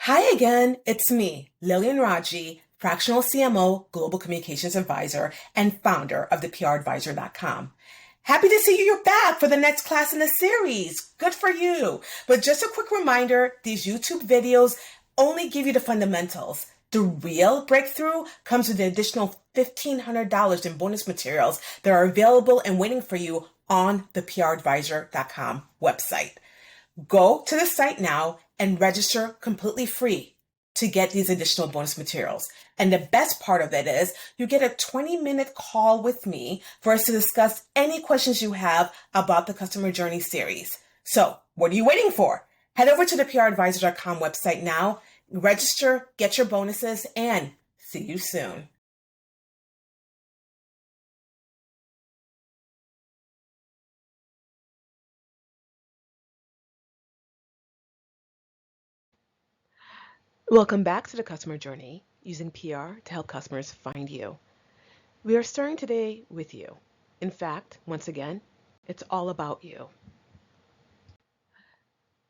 Hi again, it's me, Lilian Raji, fractional CMO, Global Communications Advisor, and founder of the PRadvisor.com. Happy to see you're back for the next class in the series. Good for you. But just a quick reminder, these YouTube videos only give you the fundamentals. The real breakthrough comes with the additional $1,500 in bonus materials that are available and waiting for you on the PRadvisor.com website. Go to the site now and register completely free to get these additional bonus materials. And the best part of it is you get a 20-minute call with me for us to discuss any questions you have about the customer journey series. So what are you waiting for? Head over to the PRadvisor.com website now, register, get your bonuses, and see you soon. Welcome back to the customer journey, using PR to help customers find you. We are starting today with you. In fact, once again, it's all about you.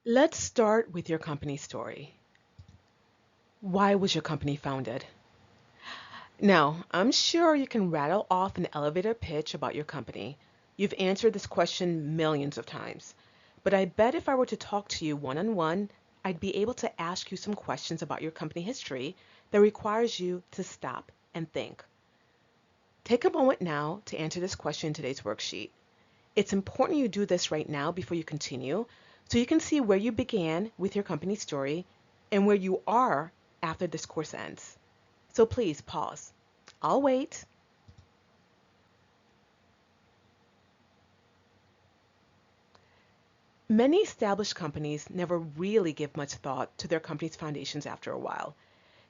Let's start with your company story. Why was your company founded? Now, I'm sure you can rattle off an elevator pitch about your company. You've answered this question millions of times. But I bet if I were to talk to you one-on-one, I'd be able to ask you some questions about your company history that requires you to stop and think. Take a moment now to answer this question in today's worksheet. It's important you do this right now before you continue, so you can see where you began with your company story and where you are after this course ends. So please pause. I'll wait. Many established companies never really give much thought to their company's foundations after a while.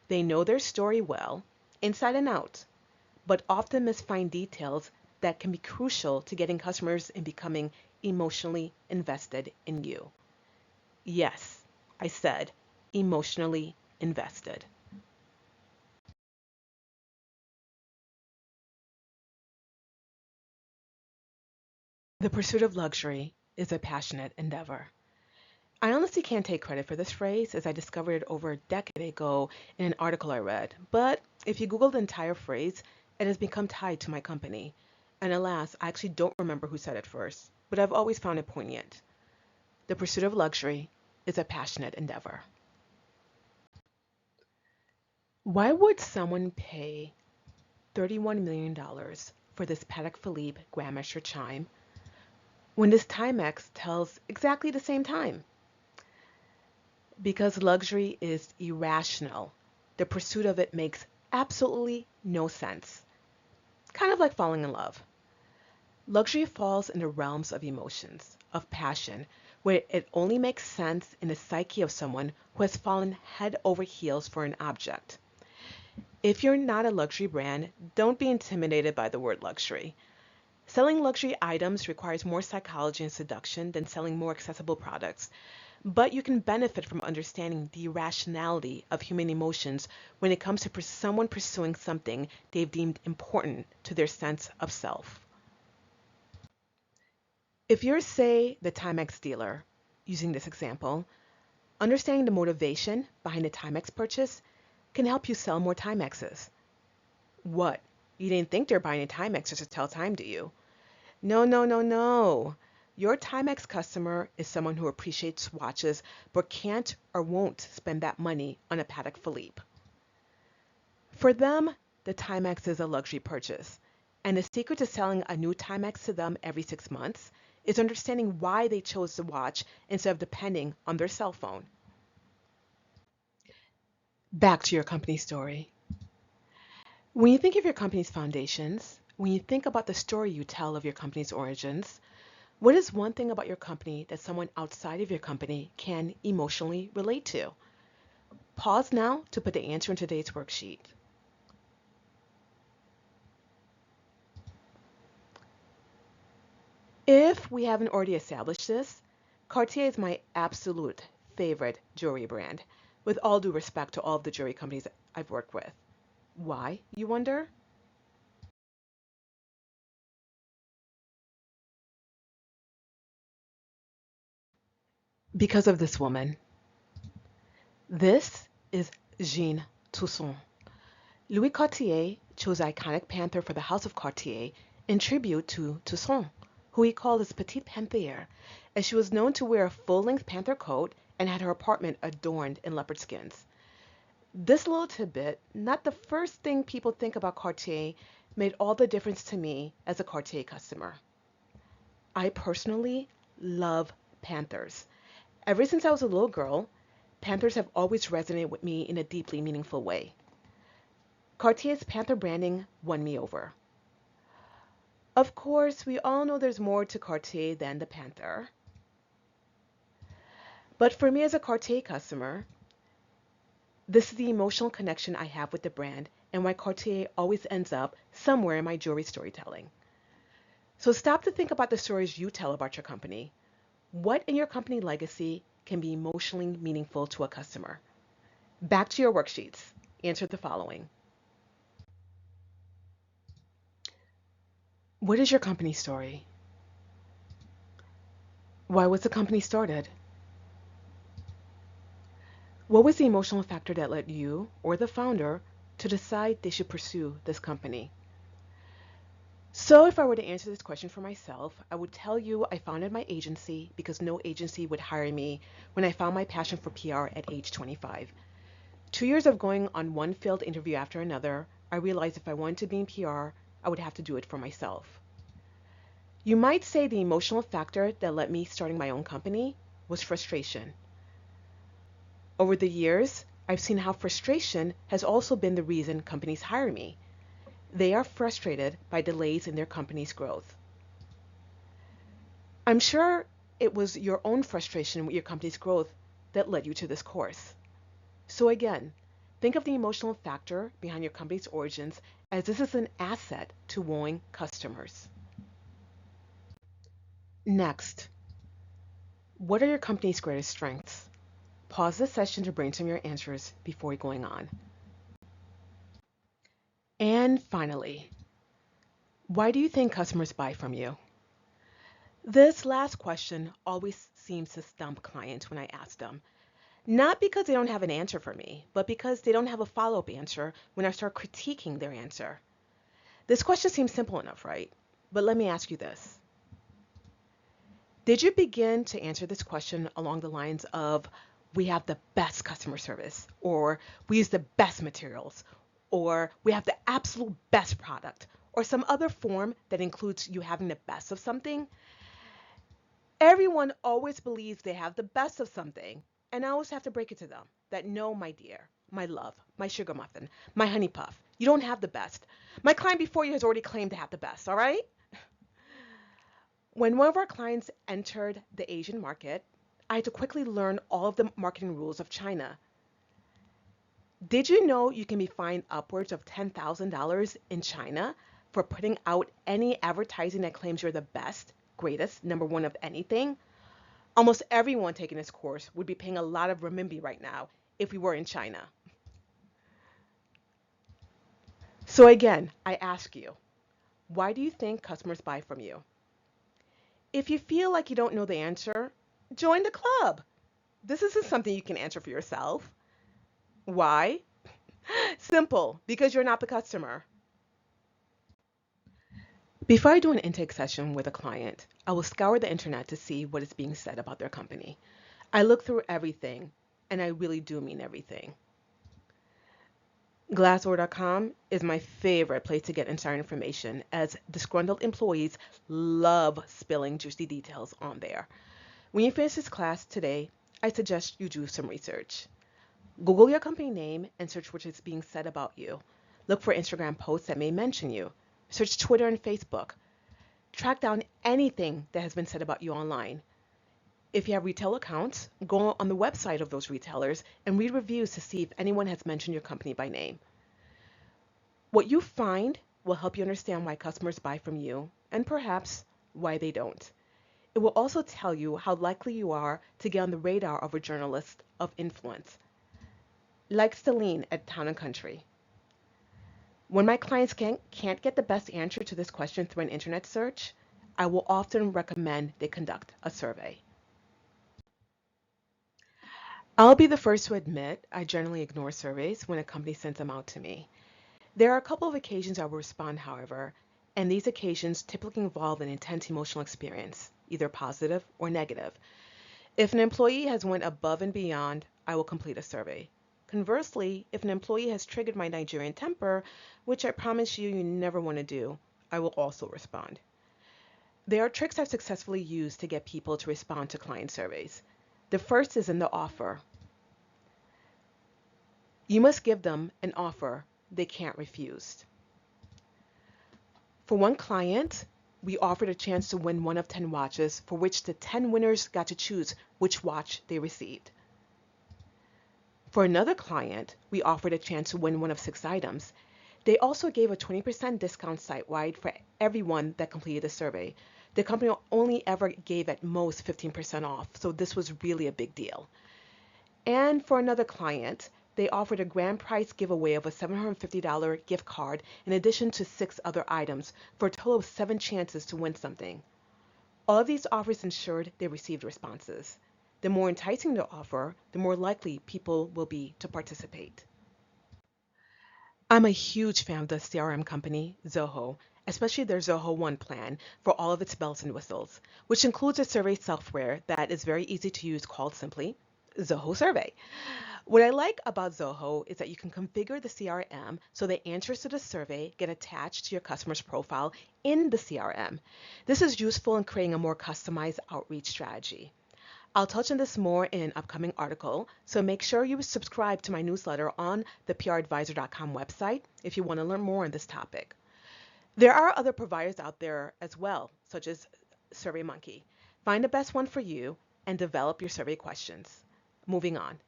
They know their story well, inside and out, but often miss fine details that can be crucial to getting customers and becoming emotionally invested in you. Yes, I said emotionally invested. The pursuit of luxury is a passionate endeavor. I honestly can't take credit for this phrase as I discovered it over a decade ago in an article I read, but if you Google the entire phrase, it has become tied to my company. And alas, I actually don't remember who said it first, but I've always found it poignant. The pursuit of luxury is a passionate endeavor. Why would someone pay $31 million for this Patek Philippe Grandmaster chime when this Timex tells exactly the same time? Because luxury is irrational. The pursuit of it makes absolutely no sense. Kind of like falling in love. Luxury falls in the realms of emotions, of passion, where it only makes sense in the psyche of someone who has fallen head over heels for an object. If you're not a luxury brand, don't be intimidated by the word luxury. Selling luxury items requires more psychology and seduction than selling more accessible products. But you can benefit from understanding the irrationality of human emotions when it comes to someone pursuing something they've deemed important to their sense of self. If you're, say, the Timex dealer, using this example, understanding the motivation behind the Timex purchase can help you sell more Timexes. What? You didn't think they're buying a Timex just to tell time, do you? No, no, no, no. Your Timex customer is someone who appreciates watches but can't or won't spend that money on a Patek Philippe. For them, the Timex is a luxury purchase, and the secret to selling a new Timex to them every 6 months is understanding why they chose the watch instead of depending on their cell phone. Back to your company story. When you think of your company's foundations, when you think about the story you tell of your company's origins, what is one thing about your company that someone outside of your company can emotionally relate to? Pause now to put the answer in today's worksheet. If we haven't already established this, Cartier is my absolute favorite jewelry brand, with all due respect to all of the jewelry companies I've worked with. Why, you wonder? Because of this woman. This is Jean Toussaint. Louis Cartier chose the iconic panther for the House of Cartier in tribute to Toussaint, who he called his Petite Panthère, as she was known to wear a full-length panther coat and had her apartment adorned in leopard skins. This little tidbit, not the first thing people think about Cartier, made all the difference to me as a Cartier customer. I personally love panthers. Ever since I was a little girl, panthers have always resonated with me in a deeply meaningful way. Cartier's panther branding won me over. Of course, we all know there's more to Cartier than the panther. But for me as a Cartier customer, this is the emotional connection I have with the brand and why Cartier always ends up somewhere in my jewelry storytelling. So stop to think about the stories you tell about your company. What in your company legacy can be emotionally meaningful to a customer? Back to your worksheets. Answer the following. What is your company story? Why was the company started? What was the emotional factor that led you or the founder to decide they should pursue this company? So if I were to answer this question for myself, I would tell you I founded my agency because no agency would hire me when I found my passion for PR at age 25. 2 years of going on one failed interview after another, I realized if I wanted to be in PR, I would have to do it for myself. You might say the emotional factor that led me starting my own company was frustration. Over the years, I've seen how frustration has also been the reason companies hire me. They are frustrated by delays in their company's growth. I'm sure it was your own frustration with your company's growth that led you to this course. So again, think of the emotional factor behind your company's origins as this is an asset to wooing customers. Next, what are your company's greatest strengths? Pause this session to brainstorm your answers before going on. And finally, why do you think customers buy from you? This last question always seems to stump clients when I ask them. Not because they don't have an answer for me, but because they don't have a follow-up answer when I start critiquing their answer. This question seems simple enough, right? But let me ask you this. Did you begin to answer this question along the lines of, we have the best customer service, or we use the best materials, or we have the absolute best product, or some other form that includes you having the best of something? Everyone always believes they have the best of something, and I always have to break it to them that no, my dear, my love, my sugar muffin, my honey puff, you don't have the best. My client before you has already claimed to have the best, all right? When one of our clients entered the Asian market, I had to quickly learn all of the marketing rules of China. Did you know you can be fined upwards of $10,000 in China for putting out any advertising that claims you're the best, greatest, number one of anything? Almost everyone taking this course would be paying a lot of renminbi right now if we were in China. So again, I ask you, why do you think customers buy from you? If you feel like you don't know the answer, join the club. This isn't something you can answer for yourself. Why? Simple, because you're not the customer. Before I do an intake session with a client, I will scour the internet to see what is being said about their company. I look through everything, and I really do mean everything. Glassdoor.com is my favorite place to get insider information, as disgruntled employees love spilling juicy details on there. When you finish this class today, I suggest you do some research. Google your company name and search what is being said about you. Look for Instagram posts that may mention you. Search Twitter and Facebook. Track down anything that has been said about you online. If you have retail accounts, go on the website of those retailers and read reviews to see if anyone has mentioned your company by name. What you find will help you understand why customers buy from you and perhaps why they don't. It will also tell you how likely you are to get on the radar of a journalist of influence, like Celine at Town & Country. When my clients can't get the best answer to this question through an internet search, I will often recommend they conduct a survey. I'll be the first to admit I generally ignore surveys when a company sends them out to me. There are a couple of occasions I will respond, however, and these occasions typically involve an intense emotional experience, either positive or negative. If an employee has went above and beyond, I will complete a survey. Conversely, if an employee has triggered my Nigerian temper, which I promise you never want to do, I will also respond. There are tricks I've successfully used to get people to respond to client surveys. The first is in the offer. You must give them an offer they can't refuse. For one client, we offered a chance to win one of 10 watches, for which the 10 winners got to choose which watch they received. For another client, we offered a chance to win one of 6 items. They also gave a 20% discount site-wide for everyone that completed the survey. The company only ever gave at most 15% off, so this was really a big deal. And for another client, they offered a grand prize giveaway of a $750 gift card in addition to 6 other items for a total of 7 chances to win something. All of these offers ensured they received responses. The more enticing the offer, the more likely people will be to participate. I'm a huge fan of the CRM company, Zoho, especially their Zoho One plan for all of its bells and whistles, which includes a survey software that is very easy to use called simply Zoho Survey. What I like about Zoho is that you can configure the CRM so the answers to the survey get attached to your customer's profile in the CRM. This is useful in creating a more customized outreach strategy. I'll touch on this more in an upcoming article, so make sure you subscribe to my newsletter on the pradvisor.com website if you want to learn more on this topic. There are other providers out there as well, such as SurveyMonkey. Find the best one for you and develop your survey questions. Moving on.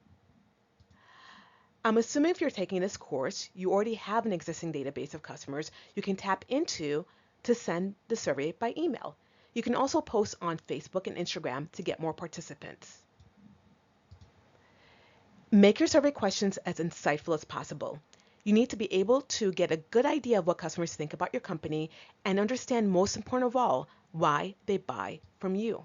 I'm assuming if you're taking this course, you already have an existing database of customers you can tap into to send the survey by email. You can also post on Facebook and Instagram to get more participants. Make your survey questions as insightful as possible. You need to be able to get a good idea of what customers think about your company and understand, most important of all, why they buy from you.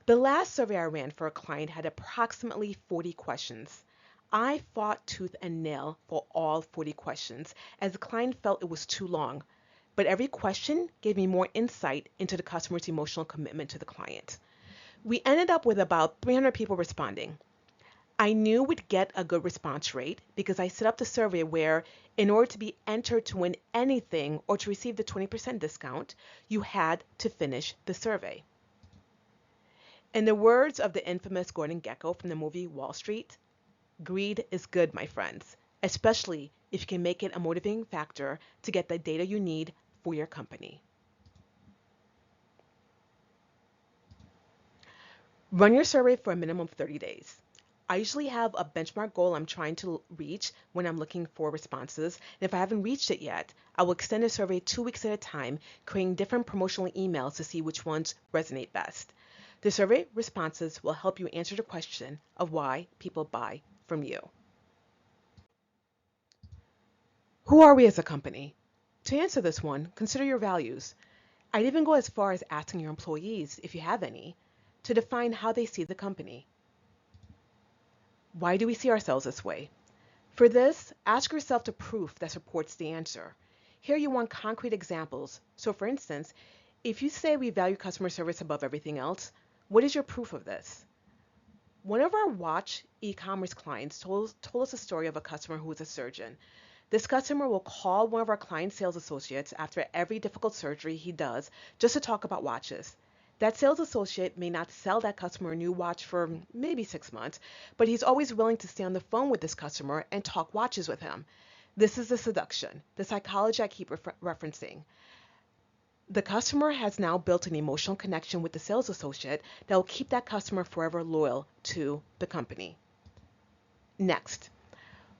The last survey I ran for a client had approximately 40 questions. I fought tooth and nail for all 40 questions as the client felt it was too long, but every question gave me more insight into the customer's emotional commitment to the client. We ended up with about 300 people responding. I knew we'd get a good response rate because I set up the survey where, in order to be entered to win anything or to receive the 20% discount, you had to finish the survey. In the words of the infamous Gordon Gekko from the movie Wall Street, greed is good, my friends, especially if you can make it a motivating factor to get the data you need for your company. Run your survey for a minimum of 30 days. I usually have a benchmark goal I'm trying to reach when I'm looking for responses. And if I haven't reached it yet, I will extend the survey 2 weeks at a time, creating different promotional emails to see which ones resonate best. The survey responses will help you answer the question of why people buy from you. Who are we as a company? To answer this one, consider your values. I'd even go as far as asking your employees, if you have any, to define how they see the company. Why do we see ourselves this way? For this, ask yourself the proof that supports the answer. Here you want concrete examples. So for instance, if you say we value customer service above everything else, what is your proof of this? One of our watch e-commerce clients told us a story of a customer who was a surgeon. This customer will call one of our client sales associates after every difficult surgery he does just to talk about watches. That sales associate may not sell that customer a new watch for maybe 6 months, but he's always willing to stay on the phone with this customer and talk watches with him. This is the seduction, the psychology I keep referencing. The customer has now built an emotional connection with the sales associate that will keep that customer forever loyal to the company. Next,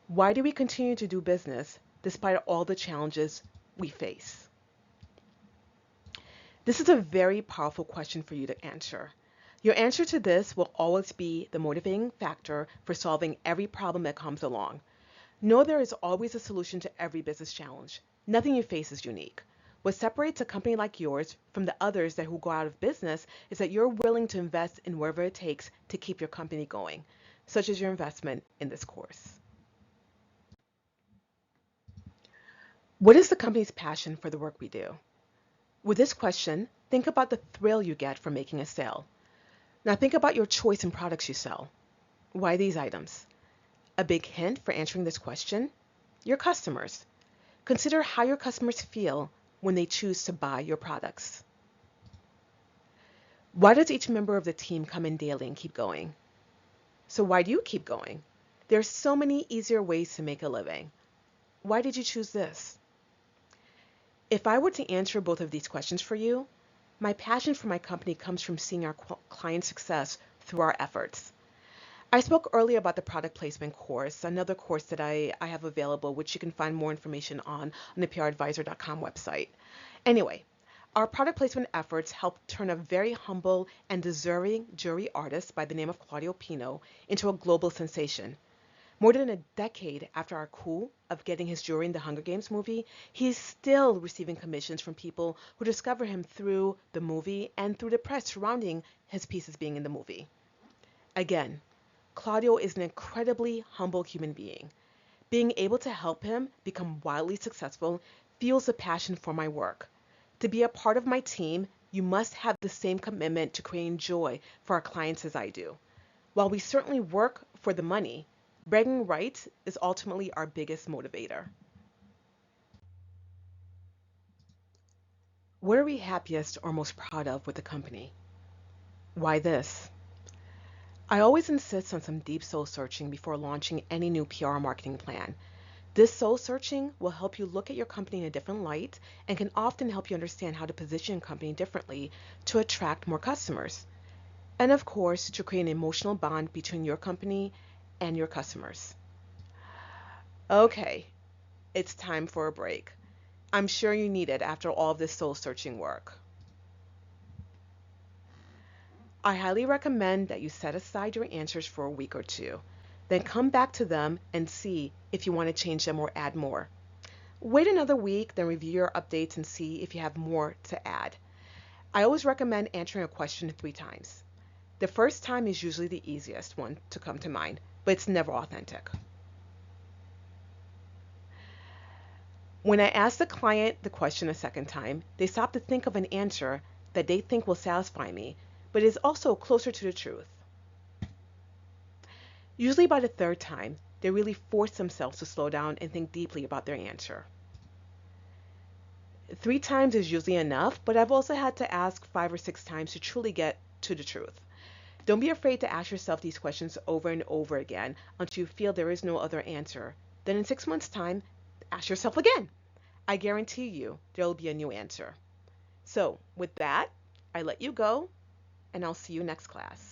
why do we continue to do business despite all the challenges we face? This is a very powerful question for you to answer. Your answer to this will always be the motivating factor for solving every problem that comes along. Know there is always a solution to every business challenge. Nothing you face is unique. What separates a company like yours from the others who go out of business is that you're willing to invest in whatever it takes to keep your company going. such as your investment in this course. What is the company's passion for the work we do? With this question, think about the thrill you get from making a sale. Now think about your choice in products you sell. Why these items? A big hint for answering this question? Your customers. Consider how your customers feel when they choose to buy your products. Why does each member of the team come in daily and keep going? So why do you keep going? There are so many easier ways to make a living. Why did you choose this? If I were to answer both of these questions for you, my passion for my company comes from seeing our client success through our efforts. I spoke earlier about the product placement course, another course that I have available, which you can find more information on the pradvisor.com website. Anyway, our product placement efforts helped turn a very humble and deserving jury artist by the name of Claudio Pino into a global sensation. More than a decade after our coup of getting his jury in the Hunger Games movie, he's still receiving commissions from people who discover him through the movie and through the press surrounding his pieces being in the movie. Again, Claudio is an incredibly humble human being. Being able to help him become wildly successful fuels a passion for my work. To be a part of my team, you must have the same commitment to creating joy for our clients as I do. While we certainly work for the money, bragging rights is ultimately our biggest motivator. What are we happiest or most proud of with the company? Why this? I always insist on some deep soul searching before launching any new PR marketing plan. This soul searching will help you look at your company in a different light and can often help you understand how to position your company differently to attract more customers. And of course, to create an emotional bond between your company and your customers. Okay, it's time for a break. I'm sure you need it after all of this soul searching work. I highly recommend that you set aside your answers for a week or two. Then come back to them and see if you want to change them or add more. Wait another week, then review your updates and see if you have more to add. I always recommend answering a question 3 times. The first time is usually the easiest one to come to mind, but it's never authentic. When I ask the client the question a second time, they stop to think of an answer that they think will satisfy me, but is also closer to the truth. Usually by the third time, they really force themselves to slow down and think deeply about their answer. 3 times is usually enough, but I've also had to ask 5 or 6 times to truly get to the truth. Don't be afraid to ask yourself these questions over and over again until you feel there is no other answer. Then in 6 months' time, ask yourself again. I guarantee you there will be a new answer. So with that, I let you go, and I'll see you next class.